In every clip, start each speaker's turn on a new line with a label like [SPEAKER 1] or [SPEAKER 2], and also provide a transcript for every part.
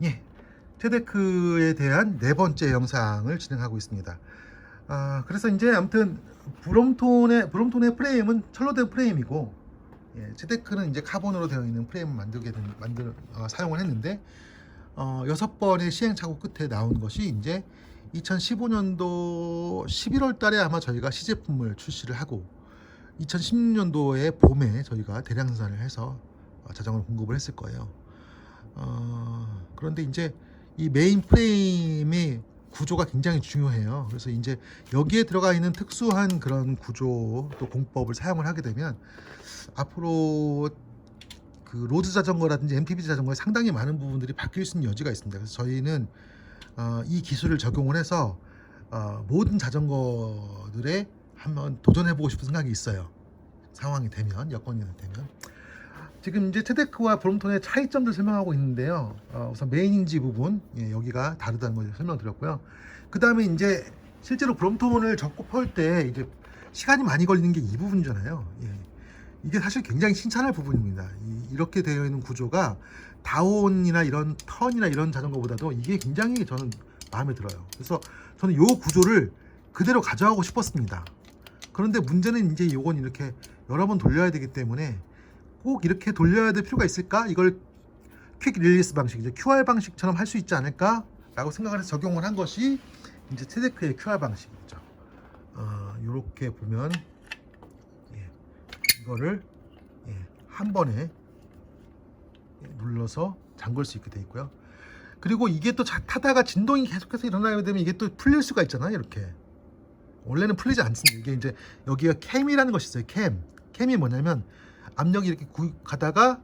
[SPEAKER 1] 예, 테데크에 대한 네 번째 영상을 진행하고 있습니다. 그래서 이제 아무튼 브롬톤의 프레임은 철로된 프레임이고, 테데크는 이제 카본으로 되어 있는 프레임을 사용을 했는데, 6번의 시행착오 끝에 나온 것이 이제 2015년도 11월 달에 아마 저희가 시제품을 출시를 하고, 2016년도에 봄에 저희가 대량 생산을 해서 자전거를 공급을 했을 거예요. 그런데 이제 이 메인 프레임의 구조가 굉장히 중요해요. 그래서 이제 여기에 들어가 있는 특수한 그런 구조 또 공법을 사용을 하게 되면 앞으로 그 로드 자전거라든지 MTB 자전거에 상당히 많은 부분들이 바뀔 수 있는 여지가 있습니다. 그래서 저희는 이 기술을 적용을 해서 모든 자전거들에 한번 도전해보고 싶은 생각이 있어요. 상황이 되면, 여건이 되면. 지금 이제 테데크와 브롬톤의 차이점들 설명하고 있는데요. 우선 메인 인지 부분, 여기가 다르다는 걸 설명드렸고요. 그 다음에 이제 실제로 브롬톤을 접고 펼 때 이제 시간이 많이 걸리는 게 이 부분이잖아요. 이게 사실 굉장히 칭찬할 부분입니다. 이렇게 되어 있는 구조가 다온이나 이런 턴이나 이런 자전거보다도 이게 굉장히 저는 마음에 들어요. 그래서 저는 이 구조를 그대로 가져가고 싶었습니다. 그런데 문제는 이제 이건 이렇게 여러 번 돌려야 되기 때문에 꼭 이렇게 돌려야 될 필요가 있을까? 이걸 퀵 릴리스 방식, 이제 QR 방식처럼 할 수 있지 않을까? 라고 생각을 해서 적용을 한 것이 이제 테데크의 QR 방식이죠. 이렇게 보면 이거를 한 번에 눌러서 잠글 수 있게 돼 있고요. 그리고 이게 또 타다가 진동이 계속해서 일어나게 되면 이게 또 풀릴 수가 있잖아요. 이렇게 원래는 풀리지 않습니다. 이게 이제 여기가 캠이라는 것이 있어요. 캠이 뭐냐면 압력이 이렇게 가다가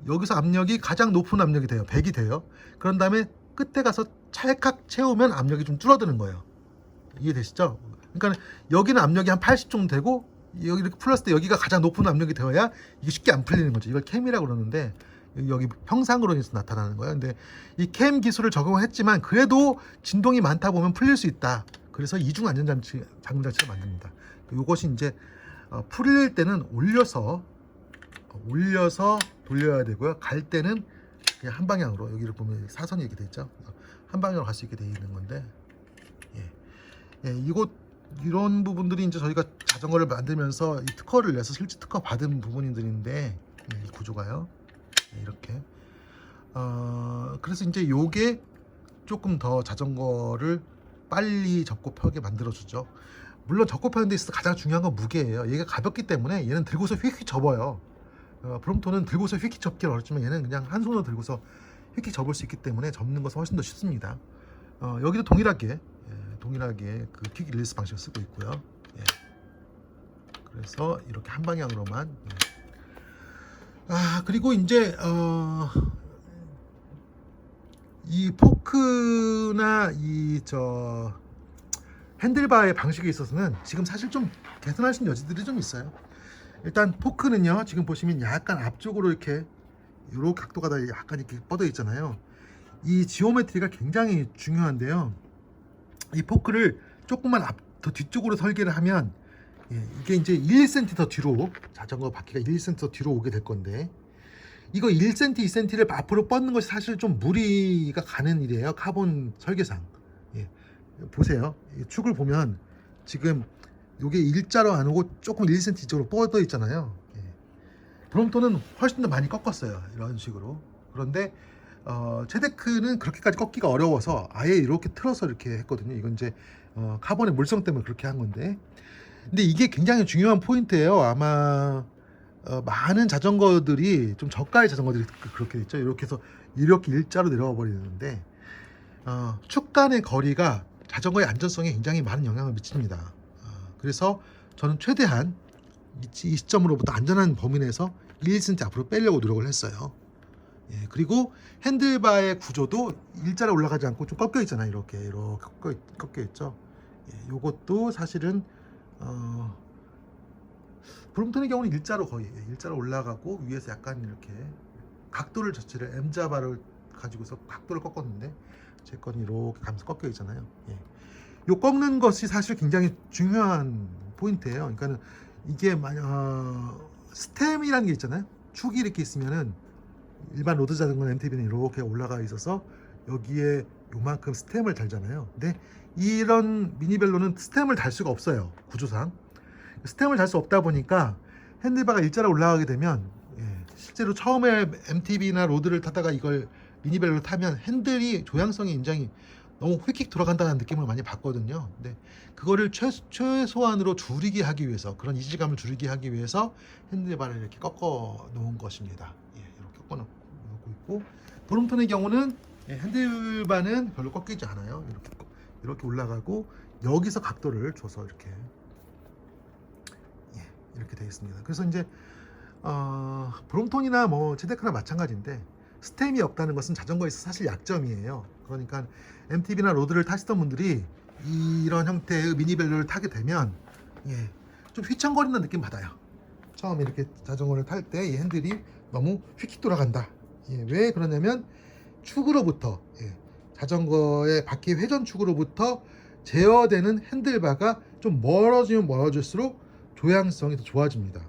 [SPEAKER 1] 여기서 압력이 가장 높은 압력이 돼요. 100이 돼요. 그런 다음에 끝에 가서 찰칵 채우면 압력이 좀 줄어드는 거예요. 이해되시죠? 그러니까 여기는 압력이 한 80 정도 되고 여기 이렇게 풀었을 때 여기가 가장 높은 압력이 되어야 이게 쉽게 안 풀리는 거죠. 이걸 캠이라고 그러는데 여기 평상으로 해서 나타나는 거예요. 근데 이 캠 기술을 적용을 했지만 그래도 진동이 많다 보면 풀릴 수 있다. 그래서 이중 안전장치 잠금장치를 만듭니다. 이것이 이제 풀릴 때는 올려서 돌려야 되고요. 갈 때는 그냥 한 방향으로, 여기를 보면 사선이 이렇게 돼 있죠. 한 방향으로 갈 수 있게 돼 있는 건데, 이런 부분들이 이제 저희가 자전거를 만들면서 이 특허를 내서 실제 특허 받은 부분들인데, 이 구조가요. 이렇게. 그래서 이제 요게 조금 더 자전거를 빨리 접고 펴게 만들어주죠. 물론 접고 펴는 데 있어서 가장 중요한 건 무게예요. 얘가 가볍기 때문에 얘는 들고서 휙휙 접어요. 브롬톤은 들고서 휙휙 접기는 어렵지만 얘는 그냥 한 손으로 들고서 휙휙 접을 수 있기 때문에 접는 것은 훨씬 더 쉽습니다. 여기도 동일하게 그 퀵 릴리스 방식을 쓰고 있고요. 그래서 이렇게 한 방향으로만. 그리고 이제 이 포크나 핸들바의 방식에 있어서는 지금 사실 좀 개선할 수 있는 여지들이 좀 있어요. 일단 포크는요, 지금 보시면 약간 앞쪽으로 이렇게 각도가 다 약간 이렇게 뻗어 있잖아요. 이 지오메트리가 굉장히 중요한데요. 이 포크를 조금만 더 뒤쪽으로 설계를 하면 이게 이제 1cm 더 뒤로, 자전거 바퀴가 1cm 더 뒤로 오게 될 건데, 이거 1cm, 2cm를 앞으로 뻗는 것이 사실 좀 무리가 가는 일이에요. 카본 설계상. 보세요. 축을 보면 지금 이게 일자로 안 오고 조금 1cm 이쪽으로 뻗어 있잖아요. 브롬톤은 훨씬 더 많이 꺾었어요. 이런 식으로. 그런데 테데크는 그렇게까지 꺾기가 어려워서 아예 이렇게 틀어서 이렇게 했거든요. 이건 이제 카본의 물성 때문에 그렇게 한 건데, 근데 이게 굉장히 중요한 포인트예요. 아마 많은 자전거들이, 좀 저가의 자전거들이 그렇게 있죠. 이렇게 해서 이렇게 일자로 내려와 버리는데, 축 간의 거리가 자전거의 안전성에 굉장히 많은 영향을 미칩니다. 그래서 저는 최대한 이 시점으로부터 안전한 범위 내에서 1cm 앞으로 빼려고 노력을 했어요. 그리고 핸들바의 구조도 일자로 올라가지 않고 좀 꺾여 있잖아요. 이렇게 꺾여 있죠. 요것도 사실은 브롬톤의 경우는 거의 일자로 올라가고 위에서 약간 이렇게 각도를 자체를 M자바를 가지고서 각도를 꺾었는데, 제 거는 이렇게 가면서 꺾여 있잖아요. 요 꺾는 것이 사실 굉장히 중요한 포인트예요. 그러니까는 이게 스템이라는 게 있잖아요. 축이 이렇게 있으면은 일반 로드 자전거나 MTB는 이렇게 올라가 있어서 여기에 요만큼 스템을 달잖아요. 근데 이런 미니벨로는 스템을 달 수가 없어요. 구조상 스템을 달 수 없다 보니까 핸들바가 일자로 올라가게 되면, 실제로 처음에 MTB나 로드를 타다가 이걸 미니벨로 타면 핸들이 조향성이 굉장히 너무 휙휙 돌아간다는 느낌을 많이 받거든요. 근데 그거를 최소한으로 줄이게 하기 위해서, 그런 이질감을 줄이게 하기 위해서 핸들바를 이렇게 꺾어 놓은 것입니다. 이렇게 꺾어 놓고 있고, 브롬톤의 경우는 핸들바는 별로 꺾이지 않아요. 이렇게 올라가고, 여기서 각도를 줘서 이렇게 되어 있습니다. 그래서 이제 브롬톤이나 뭐 제데카나 마찬가지인데, 스템이 없다는 것은 자전거에서 사실 약점이에요. 그러니까 MTB나 로드를 타시던 분들이 이런 형태의 미니벨로를 타게 되면 좀 휘청거리는 느낌 받아요. 처음에 이렇게 자전거를 탈 때 이 핸들이 너무 휙휙 돌아간다. 왜 그러냐면 축으로부터, 자전거의 바퀴 회전축으로부터 제어되는 핸들바가 좀 멀어지면 멀어질수록 조향성이 더 좋아집니다.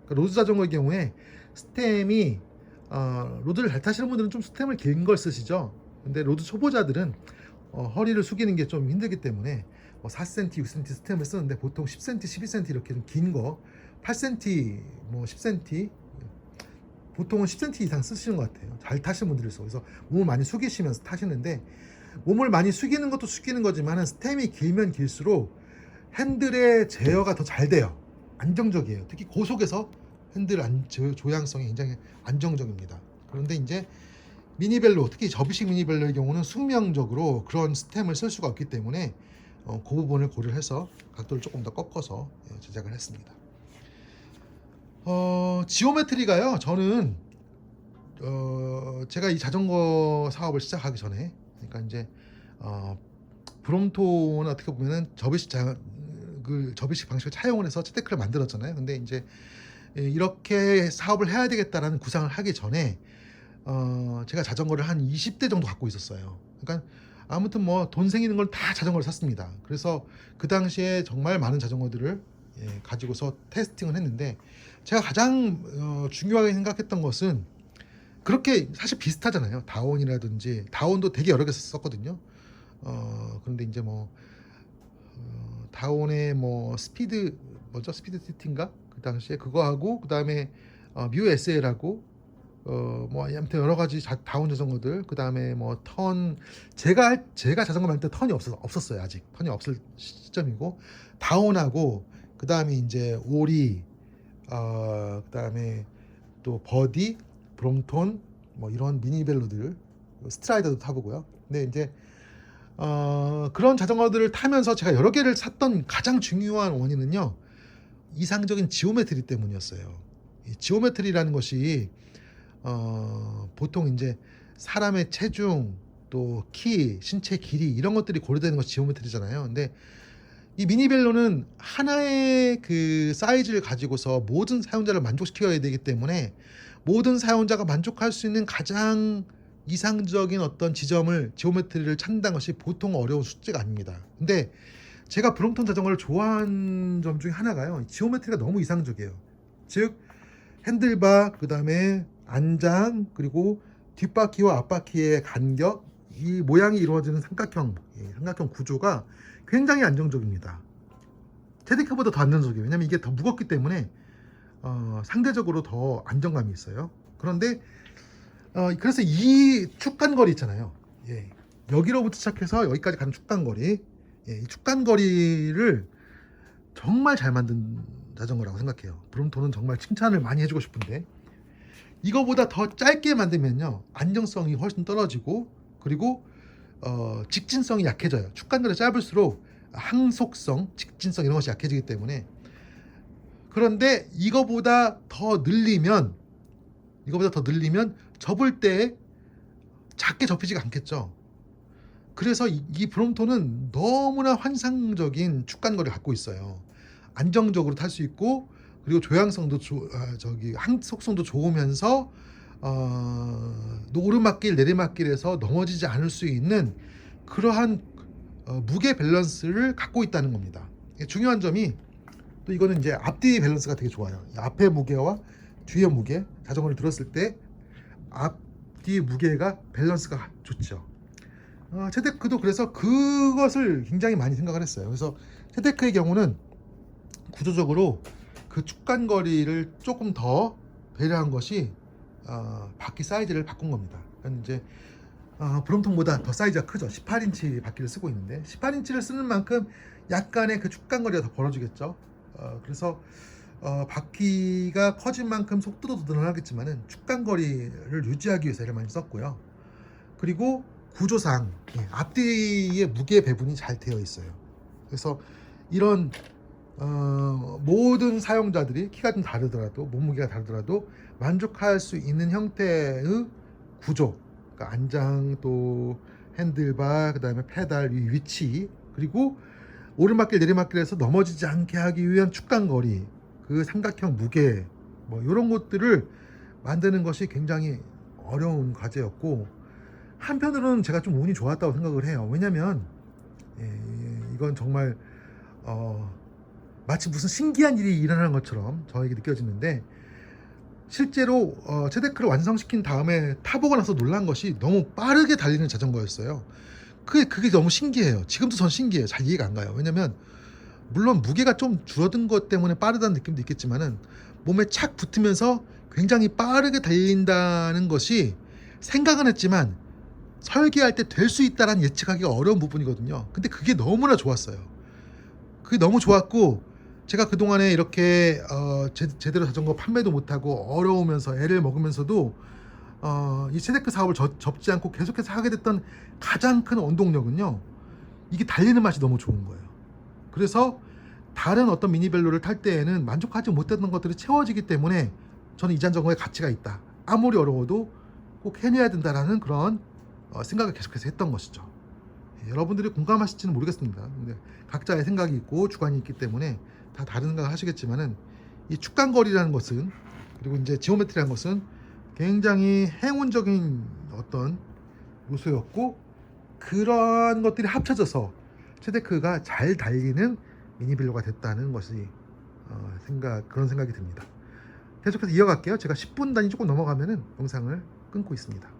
[SPEAKER 1] 그러니까 로드 자전거의 경우에 스템이, 로드를 잘 타시는 분들은 좀 스템을 긴 걸 쓰시죠. 근데 로드 초보자들은 허리를 숙이는 게 좀 힘들기 때문에 4cm, 6cm 스템을 쓰는데, 보통 10cm, 12cm 이렇게 좀 긴 거, 8cm, 뭐 10cm, 보통은 10cm 이상 쓰시는 것 같아요. 잘 타시는 분들이 있어. 그래서 몸을 많이 숙이시면서 타시는데, 몸을 많이 숙이는 것도 숙이는 거지만 스템이 길면 길수록 핸들의 제어가 더 잘 돼요. 안정적이에요. 특히 고속에서 핸들 조향성이 굉장히 안정적입니다. 그런데 이제 미니벨로, 특히 접이식 미니벨로의 경우는 숙명적으로 그런 스템을 쓸 수가 없기 때문에 그 부분을 고려해서 각도를 조금 더 꺾어서 제작을 했습니다. 지오메트리가요, 저는 제가 이 자전거 사업을 시작하기 전에, 그러니까 이제 브롬톤은 어떻게 보면은 접이식 방식을 차용을 해서 채테크를 만들었잖아요. 근데 이제 이렇게 사업을 해야 되겠다라는 구상을 하기 전에 제가 자전거를 한 20대 정도 갖고 있었어요. 그러니까 아무튼 뭐 돈 생기는 걸 다 자전거를 샀습니다. 그래서 그 당시에 정말 많은 자전거들을 가지고서 테스팅을 했는데, 제가 가장 중요하게 생각했던 것은, 그렇게 사실 비슷하잖아요. 다온이라든지, 다온도 되게 여러 개 썼거든요. 그런데 이제 뭐 다온의 뭐 스피드 시티인가, 그 당시에 그거 하고, 그 다음에 뮤 SL하고, 뭐 아무튼 여러 가지 다운 자전거들, 그 다음에 뭐 제가 자전거 만들 때 턴이 없었어요. 아직 턴이 없을 시점이고, 다운하고, 그 다음에 이제 오리, 그 다음에 또 버디, 브롬톤, 뭐 이런 미니벨로들, 스트라이더도 타보고요. 근데 이제 그런 자전거들을 타면서 제가 여러 개를 샀던 가장 중요한 원인은요, 이상적인 지오메트리 때문이었어요. 이 지오메트리라는 것이 보통 이제 사람의 체중, 또 키, 신체 길이, 이런 것들이 고려되는 것이 지오메트리잖아요. 근데 이 미니벨로는 하나의 그 사이즈를 가지고서 모든 사용자를 만족시켜야 되기 때문에, 모든 사용자가 만족할 수 있는 가장 이상적인 어떤 지오메트리를 찾는다는 것이 보통 어려운 숙제가 아닙니다. 근데 제가 브롬톤 자전거를 좋아하는 점 중에 하나가요, 지오메트리가 너무 이상적이에요. 즉 핸들바, 그 다음에 안장, 그리고 뒷바퀴와 앞바퀴의 간격, 이 모양이 이루어지는 삼각형 구조가 굉장히 안정적입니다. 테디카보다 더 안정적이에요. 왜냐면 이게 더 무겁기 때문에 상대적으로 더 안정감이 있어요. 그런데 그래서 이 축간거리 있잖아요. 여기로부터 시작해서 여기까지 가는 축간거리, 이 축간거리를 정말 잘 만든 자전거라고 생각해요. 브롬톤은 정말 칭찬을 많이 해주고 싶은데, 이거보다 더 짧게 만들면요, 안정성이 훨씬 떨어지고, 그리고 직진성이 약해져요. 축간거리가 짧을수록 항속성, 직진성 이런 것이 약해지기 때문에. 그런데 이거보다 더 늘리면 접을 때 작게 접히지가 않겠죠. 그래서 이 브롬톤은 너무나 환상적인 축간거리를 갖고 있어요. 안정적으로 탈 수 있고, 그리고 조향성도 항속성도 좋으면서 오르막길 내리막길에서 넘어지지 않을 수 있는 그러한 무게 밸런스를 갖고 있다는 겁니다. 중요한 점이, 또 이거는 이제 앞뒤 밸런스가 되게 좋아요. 앞에 무게와 뒤에 무게, 자전거를 들었을 때 앞뒤 무게가 밸런스가 좋죠. 체데크도 그래서 그것을 굉장히 많이 생각을 했어요. 그래서 체데크의 경우는 구조적으로 그 축간거리를 조금 더 배려한 것이 바퀴 사이즈를 바꾼 겁니다. 그러니까 이제 브롬통보다 더 사이즈가 크죠. 18인치 바퀴를 쓰고 있는데 18인치를 쓰는 만큼 약간의 그 축간거리가 더 벌어지겠죠. 그래서 바퀴가 커진 만큼 속도도 더 늘어나겠지만은 축간거리를 유지하기 위해서 얘를 많이 썼고요. 그리고 구조상 앞뒤의 무게 배분이 잘 되어 있어요. 그래서 이런 모든 사용자들이 키가 좀 다르더라도 몸무게가 다르더라도 만족할 수 있는 형태의 구조, 그러니까 안장 또 핸들바 그다음에 페달 위치 그리고 오르막길 내리막길에서 넘어지지 않게 하기 위한 축간거리 그 삼각형 무게 뭐 이런 것들을 만드는 것이 굉장히 어려운 과제였고 한편으로는 제가 좀 운이 좋았다고 생각을 해요. 왜냐면 이건 정말 마치 무슨 신기한 일이 일어나는 것처럼 저에게 느껴지는데 실제로 체데크를 완성시킨 다음에 타보고 나서 놀란 것이 너무 빠르게 달리는 자전거였어요. 그게 너무 신기해요. 지금도 전 신기해요. 잘 이해가 안 가요. 왜냐면 물론 무게가 좀 줄어든 것 때문에 빠르다는 느낌도 있겠지만은 몸에 착 붙으면서 굉장히 빠르게 달린다는 것이 생각은 했지만 설계할 때 될 수 있다라는 예측하기가 어려운 부분이거든요. 근데 그게 너무나 좋았어요. 그게 너무 좋았고 제가 그동안에 이렇게 제대로 자전거 판매도 못하고 어려우면서 애를 먹으면서도 이 체데크 사업을 접지 않고 계속해서 하게 됐던 가장 큰 원동력은요, 이게 달리는 맛이 너무 좋은 거예요. 그래서 다른 어떤 미니벨로를 탈 때에는 만족하지 못했던 것들이 채워지기 때문에 저는 이 자전거에 가치가 있다, 아무리 어려워도 꼭 해내야 된다라는 그런 생각을 계속해서 했던 것이죠. 여러분들이 공감하실지는 모르겠습니다. 근데 각자의 생각이 있고 주관이 있기 때문에 다 다른 생각을 하시겠지만은 이 축간거리라는 것은 그리고 이제 지오메트리라는 것은 굉장히 행운적인 어떤 요소였고 그런 것들이 합쳐져서 체데크가 잘 달리는 미니벨로가 됐다는 것이 그런 생각이 듭니다. 계속해서 이어갈게요. 제가 10분 단위 조금 넘어가면은 영상을 끊고 있습니다.